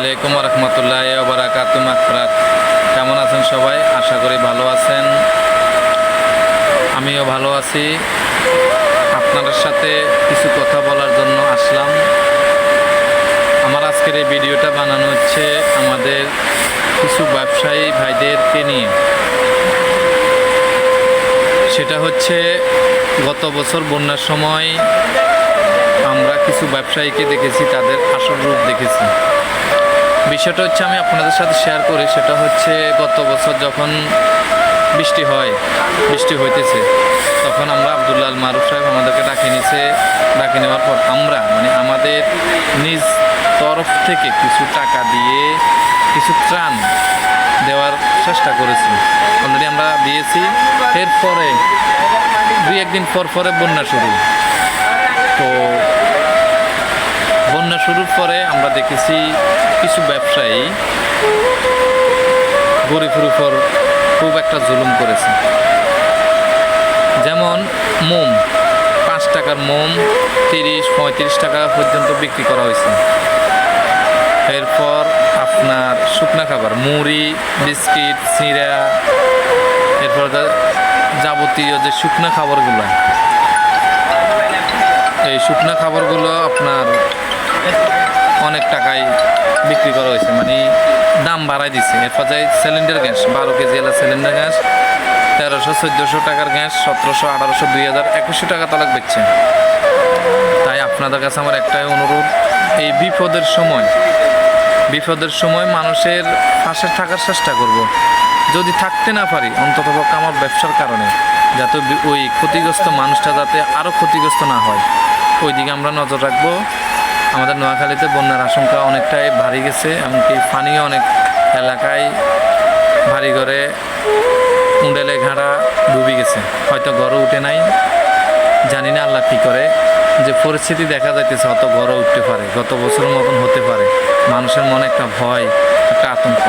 আলাইকুম রহমতুল্লাহ বারাকাতু মাগফিরাত। কেমন আছেন সবাই? আশা করি ভালো আছেন। আমিও ভালো আছি। আপনাদের সাথে কিছু কথা বলার জন্য আসলাম। আমার আজকের এই ভিডিওটা বানানো হচ্ছে আমাদের কিছু ব্যবসায়ী ভাইদেরকে নিয়ে। সেটা হচ্ছে গত বছর বন্যার সময় আমরা কিছু ব্যবসায়ীকে দেখেছি, তাদের আসল রূপ দেখেছি। বিষয়টা হচ্ছে আমি আপনাদের সাথে শেয়ার করি। সেটা হচ্ছে গত বছর যখন বৃষ্টি হইতেছে, তখন আমরা আব্দুল্লাহ আল মারুফ সাহেব আমাদেরকে ডাকে নেওয়ার পর আমরা আমাদের নিজ তরফ থেকে কিছু টাকা দিয়ে কিছু ত্রাণ দেওয়ার চেষ্টা করেছি। অলরেডি আমরা দিয়েছি। এরপরে দুই একদিন পরে বন্যা শুরু। তো বন্যা শুরুর পরে আমরা দেখেছি কিছু ব্যবসায়ী গরিবের উপর খুব একটা জুলুম করেছে। যেমন মোম, 5 টাকার মোম 30-35 টাকা পর্যন্ত বিক্রি করা হয়েছে। এরপর আপনার শুকনা খাবার, মুড়ি, বিস্কিট, চিড়া, এরপর যাবতীয় যে শুকনা খাবারগুলো, এই শুকনা খাবারগুলো আপনার অনেক টাকায় বিক্রি করা হয়েছে, দাম বাড়াই দিছে। এরপর যাই সিলিন্ডার গ্যাস, 12 কেজি এলা সিলিন্ডার গ্যাস 1300-1400 টাকার গ্যাস 1700, 1800, 2000, 2100 টাকা তলাক বেচছে। তাই আপনাদের কাছে আমার একটাই অনুরোধ, এই বিপদের সময় মানুষের পাশে থাকার চেষ্টা করব। যদি থাকতে না পারি, অন্ততপক্ষে আমার ব্যবসার কারণে যাতে ওই ক্ষতিগ্রস্ত মানুষটা যাতে আরও ক্ষতিগ্রস্ত না হয়, ওই দিকে আমরা নজর রাখবো। আমাদের নোয়াখালীতে বন্যার আশঙ্কা অনেকটাই ভারী গেছে, এমনকি পানিও অনেক এলাকায় ভারী ঘরে উন্ডেলে ঘাড়া ডুবে গেছে, হয়তো ঘরও উঠে নাই। জানি না আল্লাহ কী করে, যে পরিস্থিতি দেখা যাইতেছে হয়তো ঘরও উঠতে পারে, গত বছরের মতন হতে পারে। মানুষের মনে একটা ভয়, একটা আতঙ্ক,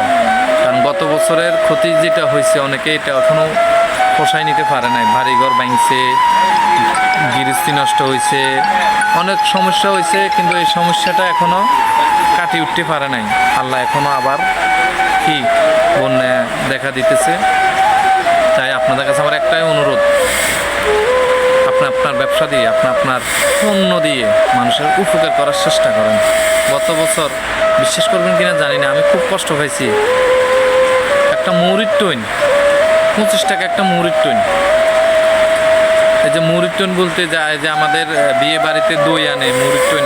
কারণ গত বছরের ক্ষতি যেটা হয়েছে অনেকে এটা এখনও পোষায় নিতে পারে নাই। বাড়িঘর ভাঙছে, গৃহস্থী নষ্ট হয়েছে, অনেক সমস্যা হয়েছে, কিন্তু এই সমস্যাটা এখনও কাটিয়ে উঠতে পারে নাই। আল্লাহ এখনও আবার কি বন্যা দেখা দিতেছে। তাই আপনাদের কাছে আমার একটাই অনুরোধ, আপনার ব্যবসা দিয়ে, আপনার পণ্য দিয়ে মানুষের উপকার করার চেষ্টা করেন। গত বছর বিশ্বাস করবেন কিনা জানি না, আমি খুব কষ্ট পাইছি। একটা মুড়ির টইন 25 টাকা, একটা মুড়ির টইন। এই যে মুড়ির টইন বলতে যায় যে আমাদের বিয়ে বাড়িতে দই আনে, মুড়ির টইন